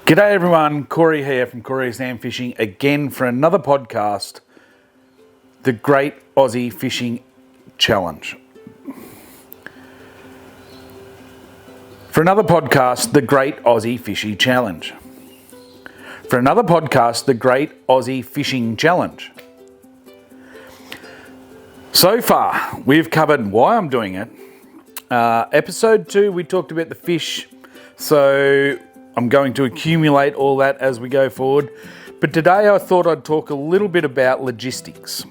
G'day everyone, Corey here from Corey's Ham Fishing again for another podcast, the Great Aussie Fishing Challenge. For another podcast, the Great Aussie Fishing Challenge. For another podcast, the Great Aussie Fishing Challenge. So far, we've covered why I'm doing it. Episode 2, we talked about the fish, so I'm going to accumulate all that as we go forward. But today I thought I'd talk a little bit about logistics.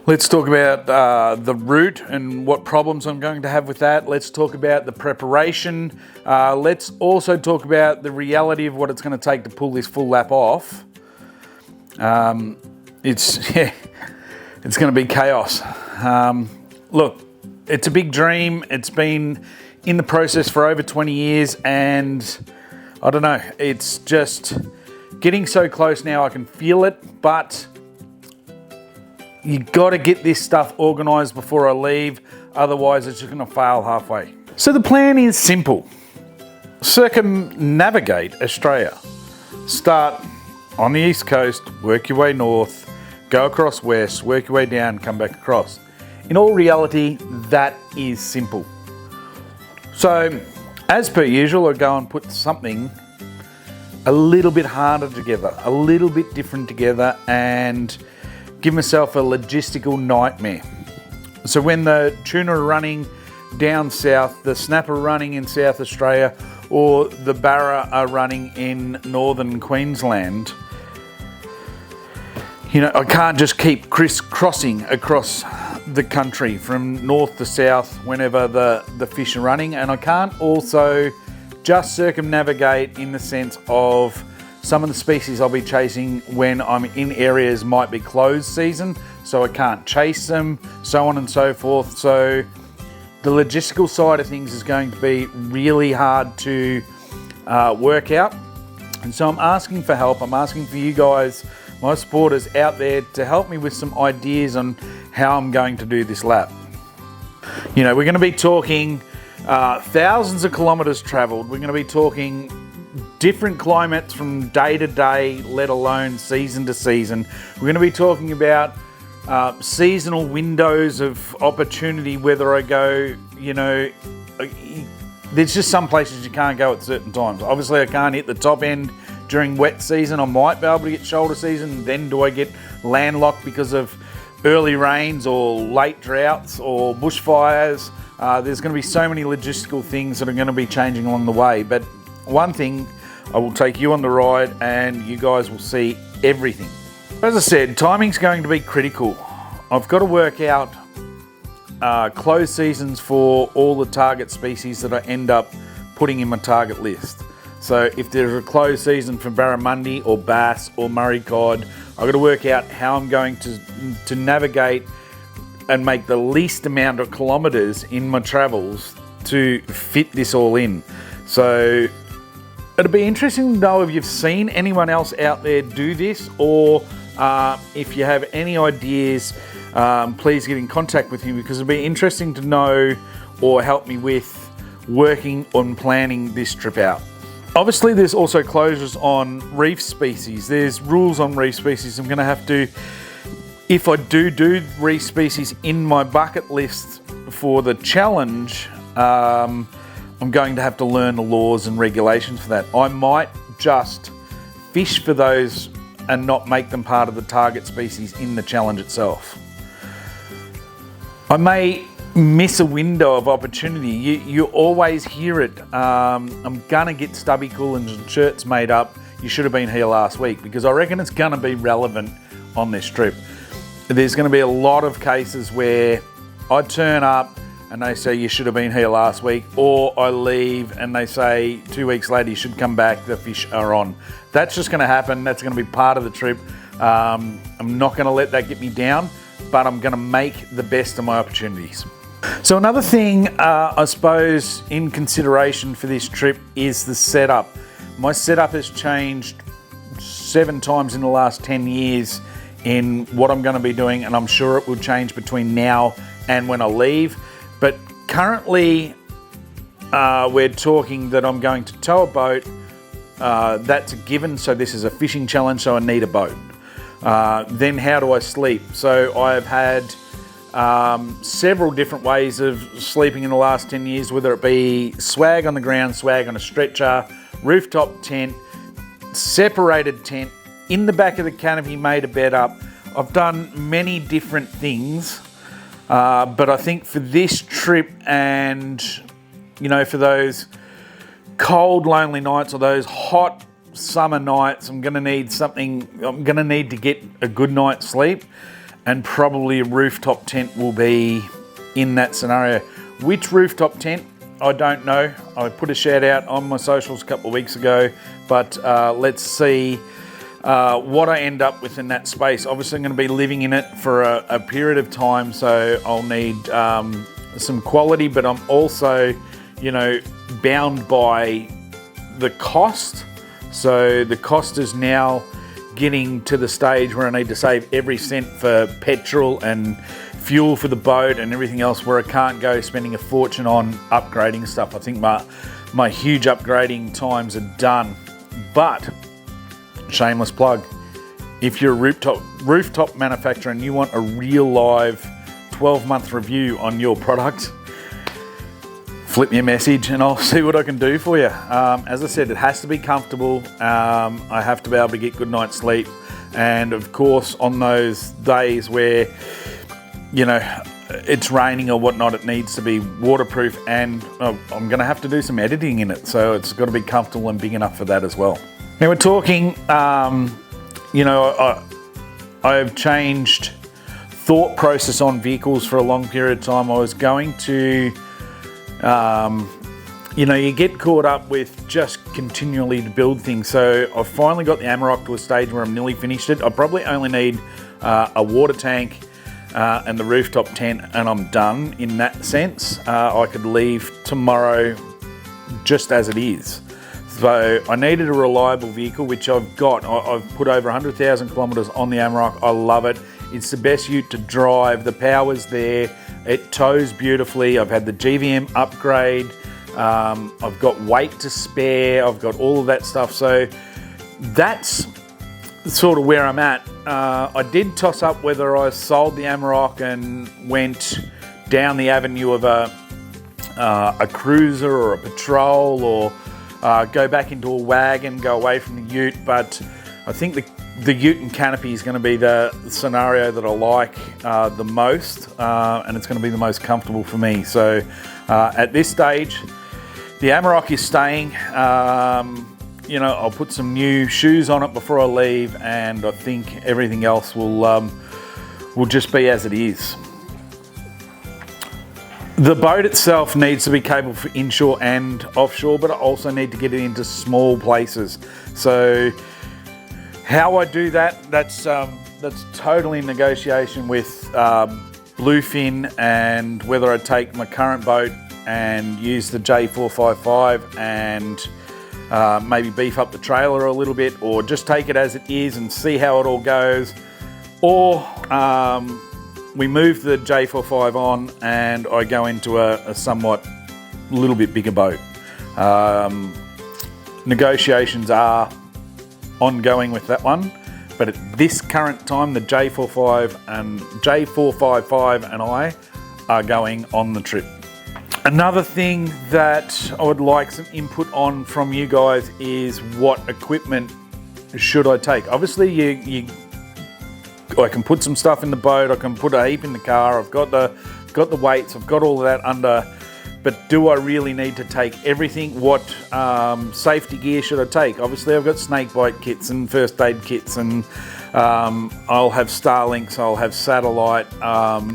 Let's talk about the route and what problems I'm going to have with that. Let's talk about the preparation. Let's also talk about the reality of what it's going to take to pull this full lap off. It's going to be chaos. Look, it's a big dream. It's been in the process for over 20 years and I don't know, it's just getting so close now. I can feel it, but you got to get this stuff organized before I leave, otherwise it's just going to fail halfway. So the plan is simple. Circumnavigate Australia. Start on the east coast, work your way north, go across west, work your way down, come back across. In all reality, that is simple. So, as per usual, I go and put something a little bit harder together, a little bit different together, and give myself a logistical nightmare. So when the tuna are running down south, the snapper running in South Australia, or the barra are running in northern Queensland, you know, I can't just keep crisscrossing across the country from north to south whenever the fish are running, and I can't also just circumnavigate in the sense of some of the species I'll be chasing when I'm in areas might be closed season, so I can't chase them, so on and so forth. So the logistical side of things is going to be really hard to work out, and so I'm asking for help. I'm asking for you guys, my supporters out there, to help me with some ideas on how I'm going to do this lap. You know, we're going to be talking thousands of kilometers traveled. We're going to be talking different climates from day to day, let alone season to season. We're going to be talking about seasonal windows of opportunity, whether I go, you know, there's just some places you can't go at certain times. Obviously I can't hit the top end during wet season. I might be able to get shoulder season. Then do I get landlocked because of early rains or late droughts or bushfires? There's going to be so many logistical things that are going to be changing along the way. But one thing, I will take you on the ride and you guys will see everything. As I said, timing's going to be critical. I've got to work out closed seasons for all the target species that I end up putting in my target list. So if there's a closed season for barramundi or bass or Murray cod, I've got to work out how I'm going to navigate and make the least amount of kilometers in my travels to fit this all in. So it'll be interesting to know if you've seen anyone else out there do this, or if you have any ideas, please get in contact with me, because it'll be interesting to know or help me with working on planning this trip out. Obviously, there's also closures on reef species. There's rules on reef species. I'm going to have to, if I do reef species in my bucket list for the challenge, I'm going to have to learn the laws and regulations for that. I might just fish for those and not make them part of the target species in the challenge itself. I may miss a window of opportunity. You always hear it. I'm gonna get stubby coolings and shirts made up. You should have been here last week, because I reckon it's gonna be relevant on this trip. There's gonna be a lot of cases where I turn up and they say you should have been here last week, or I leave and they say 2 weeks later you should come back, the fish are on. That's just gonna happen. That's gonna be part of the trip. I'm not gonna let that get me down, but I'm gonna make the best of my opportunities. So another thing, I suppose, in consideration for this trip is the setup. My setup has changed 7 times in the last 10 years in what I'm going to be doing, and I'm sure it will change between now and when I leave. But currently, we're talking that I'm going to tow a boat That's a given. So this is a fishing challenge, so I need a boat. Then how do I sleep? So I've had several different ways of sleeping in the last 10 years, whether it be swag on the ground, swag on a stretcher, rooftop tent, separated tent, in the back of the canopy, made a bed up. I've done many different things, but I think for this trip and, you know, for those cold, lonely nights or those hot summer nights, I'm gonna need to get a good night's sleep, and probably a rooftop tent will be in that scenario. Which rooftop tent, I don't know. I put a shout out on my socials a couple of weeks ago, but let's see what I end up with in that space. Obviously, I'm going to be living in it for a period of time, so I'll need some quality, but I'm also, you know, bound by the cost. So the cost is now getting to the stage where I need to save every cent for petrol and fuel for the boat and everything else, where I can't go spending a fortune on upgrading stuff. I think my huge upgrading times are done. But shameless plug, if you're a rooftop manufacturer and you want a real live 12-month review on your product, flip me a message and I'll see what I can do for you. As I said, it has to be comfortable. I have to be able to get good night's sleep. And of course, on those days where, you know, it's raining or whatnot, it needs to be waterproof, and I'm going to have to do some editing in it. So it's got to be comfortable and big enough for that as well. Now we're talking, you know, I've changed thought process on vehicles for a long period of time. I was going to, you know, you get caught up with just continually to build things. So I've finally got the Amarok to a stage where I'm nearly finished it. I probably only need a water tank and the rooftop tent, and I'm done in that sense. I could leave tomorrow just as it is. So I needed a reliable vehicle, which I've got. I've put over 100,000 kilometres on the Amarok. I love it. It's the best ute to drive. The power's there. It tows beautifully. I've had the GVM upgrade. I've got weight to spare. I've got all of that stuff. So that's sort of where I'm at. I did toss up whether I sold the Amarok and went down the avenue of a cruiser or a patrol, or go back into a wagon, go away from the ute. But I think the ute and canopy is going to be the scenario that I like the most, and it's going to be the most comfortable for me. So at this stage, the Amarok is staying. You know, I'll put some new shoes on it before I leave, and I think everything else will just be as it is. The boat itself needs to be capable for inshore and offshore, but I also need to get it into small places. So how I do that, that's totally in negotiation with Bluefin, and whether I take my current boat and use the J455 and maybe beef up the trailer a little bit, or just take it as it is and see how it all goes, or we move the J45 on and I go into a somewhat little bit bigger boat. Negotiations are ongoing with that one, but at this current time, the J455 and I are going on the trip. Another thing that I would like some input on from you guys is what equipment should I take? Obviously, I can put some stuff in the boat, I can put a heap in the car, I've got the weights, I've got all of that under, but do I really need to take everything? What safety gear should I take? Obviously, I've got snake bite kits and first aid kits, and I'll have Starlinks, I'll have satellite,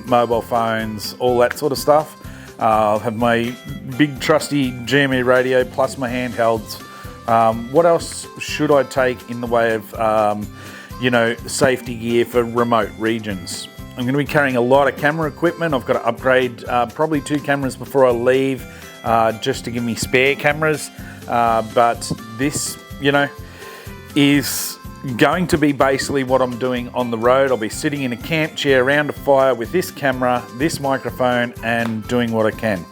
mobile phones, all that sort of stuff. I'll have my big trusty GME radio plus my handhelds. What else should I take in the way of you know, safety gear for remote regions? I'm going to be carrying a lot of camera equipment. I've got to upgrade probably 2 cameras before I leave, just to give me spare cameras. But this, you know, is going to be basically what I'm doing on the road. I'll be sitting in a camp chair around a fire with this camera, this microphone, and doing what I can.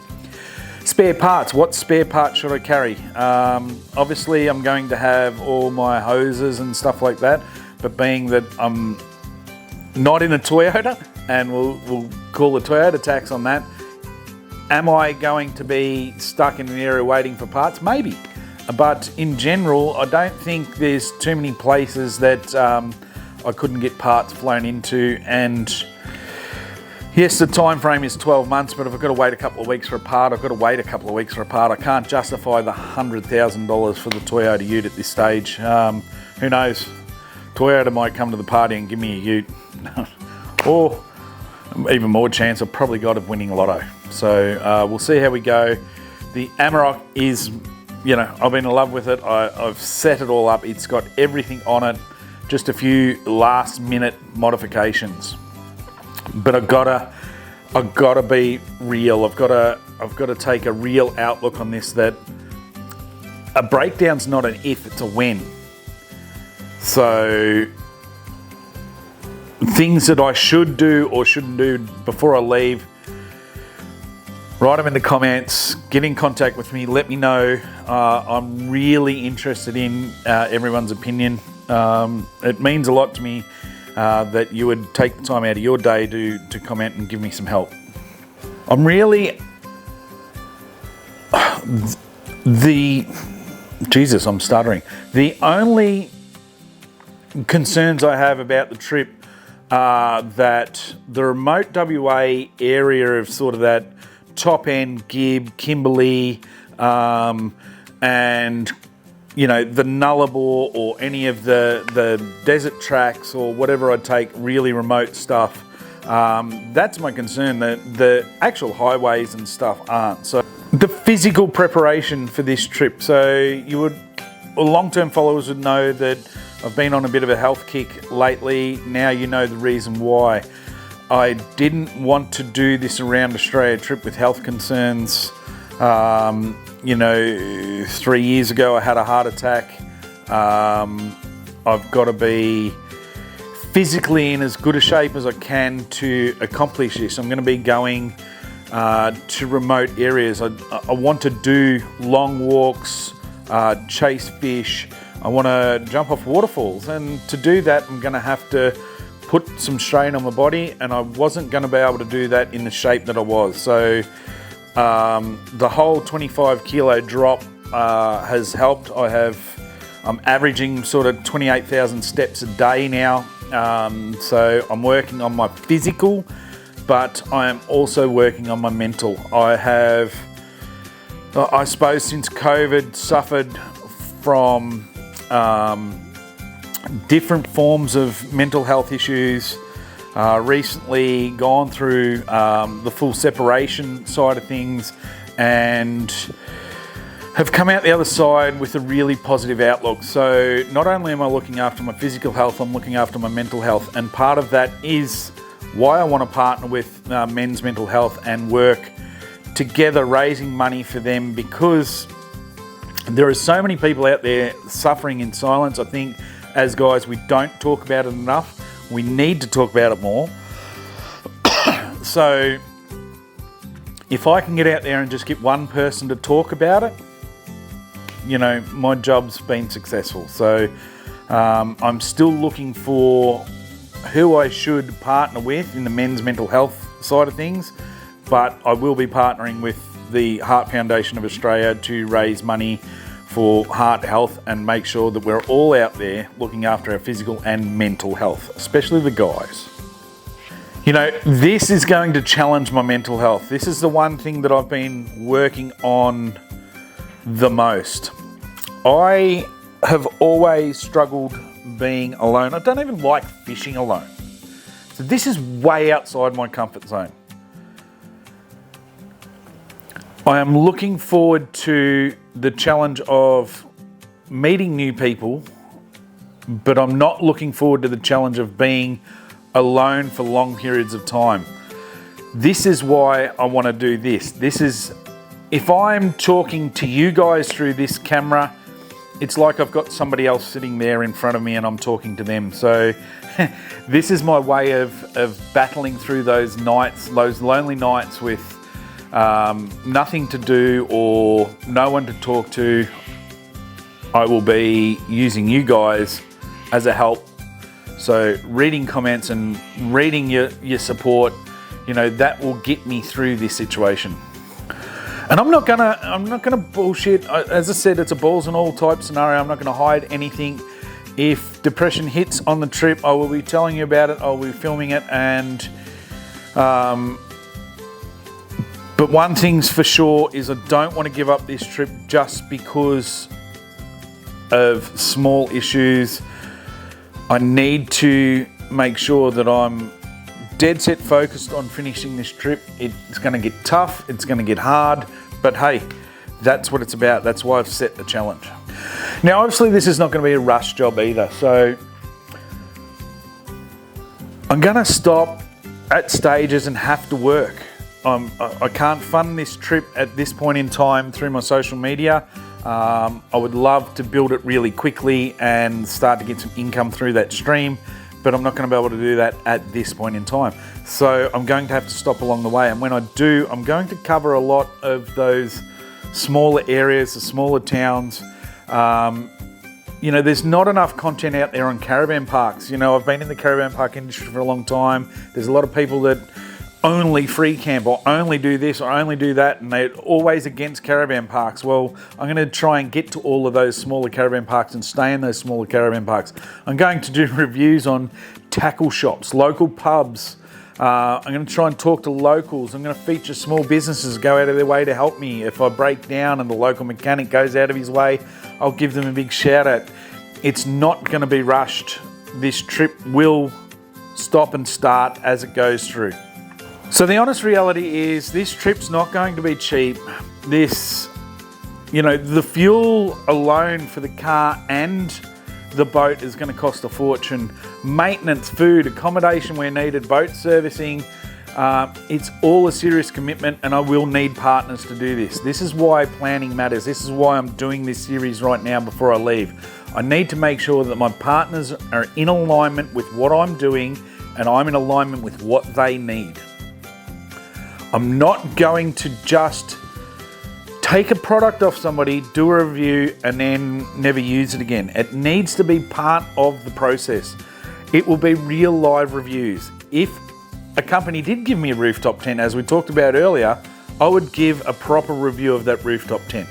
Spare parts. What spare parts should I carry? Obviously, I'm going to have all my hoses and stuff like that, but being that I'm not in a Toyota, and we'll call the Toyota tax on that, am I going to be stuck in an area waiting for parts? Maybe. But in general, I don't think there's too many places that I couldn't get parts flown into. And yes, the time frame is 12 months, but if I've got to wait a couple of weeks for a part, I've got to wait a couple of weeks for a part. I can't justify the $100,000 for the Toyota Ute at this stage. Who knows? Toyota might come to the party and give me a Ute. Or even more chance, I've probably got of winning a lotto. So we'll see how we go. The Amarok is, you know, I've been in love with it. I've set it all up. It's got everything on it. Just a few last minute modifications. But I've gotta be real. I've gotta take a real outlook on this, that a breakdown's not an if, it's a when. So things that I should do or shouldn't do before I leave, write them in the comments, get in contact with me, let me know. I'm really interested in everyone's opinion. It means a lot to me that you would take the time out of your day to comment and give me some help. I'm really, I'm stuttering. The only concerns I have about the trip are that the remote WA area of sort of that top end Gibb, Kimberley, and you know, the Nullarbor or any of the desert tracks or whatever I take, really remote stuff. That's my concern, that the actual highways and stuff aren't. So the physical preparation for this trip. So long-term followers would know that I've been on a bit of a health kick lately. Now you know the reason why. I didn't want to do this around Australia trip with health concerns. You know, 3 years ago I had a heart attack. I've got to be physically in as good a shape as I can to accomplish this. I'm going to be going to remote areas. I want to do long walks, chase fish. I want to jump off waterfalls, and to do that I'm going to have to put some strain on my body, and I wasn't going to be able to do that in the shape that I was. So the whole 25 kilo drop has helped. I'm averaging sort of 28,000 steps a day now. So I'm working on my physical, but I am also working on my mental. I have, I suppose since COVID, suffered from different forms of mental health issues. Recently gone through the full separation side of things, and have come out the other side with a really positive outlook. So not only am I looking after my physical health, I'm looking after my mental health, and part of that is why I want to partner with Men's Mental Health and work together raising money for them, because there are so many people out there suffering in silence. I think as guys we don't talk about it enough. We need to talk about it more. So if I can get out there and just get one person to talk about it, you know, my job's been successful. So I'm still looking for who I should partner with in the men's mental health side of things, but I will be partnering with the Heart Foundation of Australia to raise money for heart health and make sure that we're all out there looking after our physical and mental health, especially the guys. You know, this is going to challenge my mental health. This is the one thing that I've been working on the most. I have always struggled being alone. I don't even like fishing alone. So this is way outside my comfort zone. I am looking forward to the challenge of meeting new people, but I'm not looking forward to the challenge of being alone for long periods of time. This is why I want to do this. This is, if I'm talking to you guys through this camera, it's like I've got somebody else sitting there in front of me and I'm talking to them. So this is my way of battling through those nights, those lonely nights with nothing to do or no one to talk to, I will be using you guys as a help. So reading comments and reading your support, you know, that will get me through this situation. And I'm not gonna bullshit. As I said, it's a balls and all type scenario. I'm not gonna hide anything. If depression hits on the trip, I will be telling you about it. I will be filming it, and but one thing's for sure is I don't want to give up this trip just because of small issues. I need to make sure that I'm dead set focused on finishing this trip. It's going to get tough, it's going to get hard, but hey, that's what it's about. That's why I've set the challenge. Now, obviously this is not going to be a rush job either, so I'm going to stop at stages and have to work. I can't fund this trip at this point in time through my social media. I would love to build it really quickly and start to get some income through that stream, but I'm not going to be able to do that at this point in time. So I'm going to have to stop along the way, and when I do, I'm going to cover a lot of those smaller areas, the smaller towns. You know, there's not enough content out there on caravan parks. You know, I've been in the caravan park industry for a long time. There's a lot of people that only free camp or only do this or only do that, and they're always against caravan parks. Well, I'm going to try and get to all of those smaller caravan parks and stay in those smaller caravan parks. I'm going to do reviews on tackle shops, local pubs. I'm going to try and talk to locals. I'm going to feature small businesses, go out of their way to help me. If I break down and the local mechanic goes out of his way, I'll give them a big shout out. It's not going to be rushed. This trip will stop and start as it goes through. So the honest reality is this trip's not going to be cheap. This, you know, the fuel alone for the car and the boat is going to cost a fortune. Maintenance, food, accommodation where needed, boat servicing. It's all a serious commitment, and I will need partners to do this. This is why planning matters. This is why I'm doing this series right now before I leave. I need to make sure that my partners are in alignment with what I'm doing, and I'm in alignment with what they need. I'm not going to just take a product off somebody, do a review, and then never use it again. It needs to be part of the process. It will be real live reviews. If a company did give me a rooftop tent, as we talked about earlier, I would give a proper review of that rooftop tent.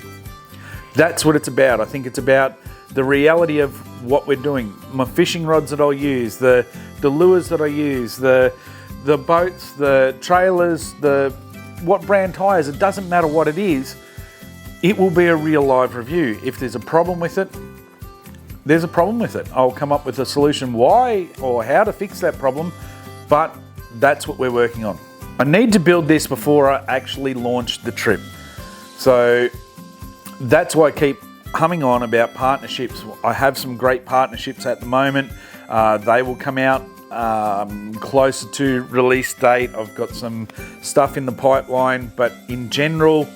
That's what it's about. I think it's about the reality of what we're doing. My fishing rods that I'll use, the lures that I use, the boats, the trailers, what brand tires, it doesn't matter what it is, it will be a real live review. If there's a problem with it, there's a problem with it. I'll come up with a solution why or how to fix that problem, but that's what we're working on. I need to build this before I actually launch the trip. So that's why I keep humming on about partnerships. I have some great partnerships at the moment. They will come out closer to release date. I've got some stuff in the pipeline, but in general,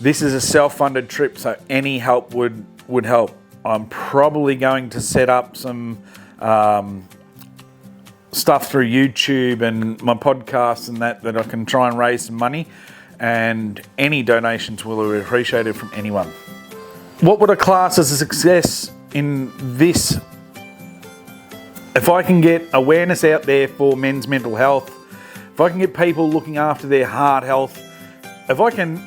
this is a self-funded trip, so any help would help. I'm probably going to set up some stuff through YouTube and my podcasts and that I can try and raise some money, and any donations will be appreciated from anyone. What would I class as a success in this? If I can get awareness out there for men's mental health, if I can get people looking after their heart health, if I can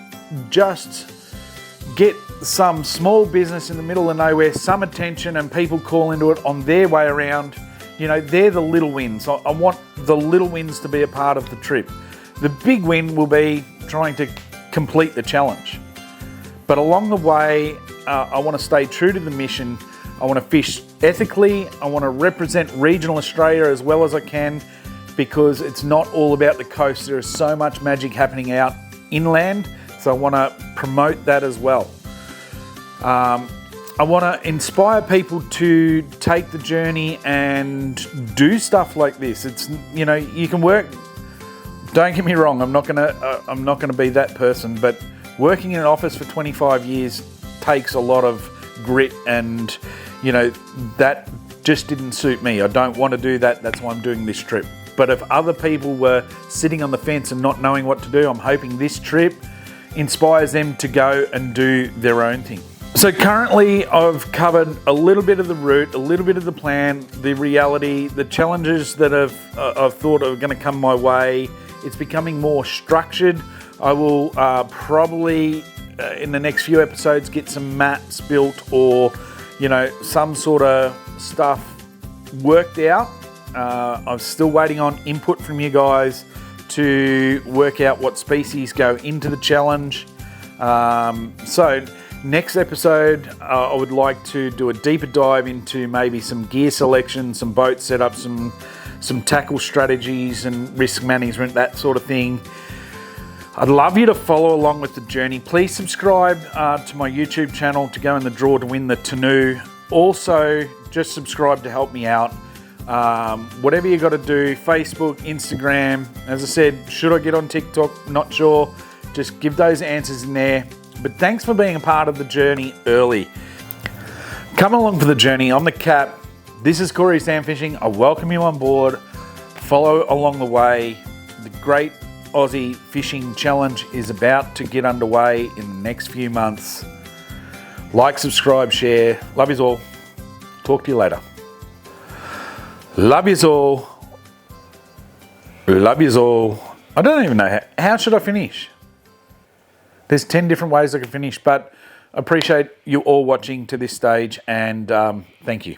just get some small business in the middle of nowhere some attention and people call into it on their way around, you know, they're the little wins. I want the little wins to be a part of the trip. The big win will be trying to complete the challenge. But along the way, I want to stay true to the mission. I want to fish ethically. I want to represent regional Australia as well as I can, because it's not all about the coast. There is so much magic happening out inland, so I want to promote that as well. I want to inspire people to take the journey and do stuff like this. It's, you know, you can work. Don't get me wrong. I'm not gonna be that person, but working in an office for 25 years takes a lot of grit, and you know, that just didn't suit me. I don't want to do that. That's why I'm doing this trip. But if other people were sitting on the fence and not knowing what to do, I'm hoping this trip inspires them to go and do their own thing. So currently I've covered a little bit of the route, a little bit of the plan, the reality, the challenges that I've thought are going to come my way. It's becoming more structured. I will probably in the next few episodes get some maps built, or some sort of stuff worked out. I'm still waiting on input from you guys to work out what species go into the challenge. So next episode, I would like to do a deeper dive into maybe some gear selection, some boat setup, some tackle strategies and risk management, that sort of thing. I'd love you to follow along with the journey. Please subscribe to my YouTube channel to go in the draw to win the Tanu. Also, just subscribe to help me out. Whatever you got to do, Facebook, Instagram. As I said, should I get on TikTok? Not sure. Just give those answers in there. But thanks for being a part of the journey early. Come along for the journey. I'm the Cap. This is Corey Sand Fishing. I welcome you on board. Follow along the way. The Great Aussie Fishing Challenge is about to get underway in the next few months. Like, subscribe, share. Love yous all. Talk to you later. Love yous all. Love yous all. I don't even know how should I finish. There's 10 different ways I can finish, but I appreciate you all watching to this stage, and thank you.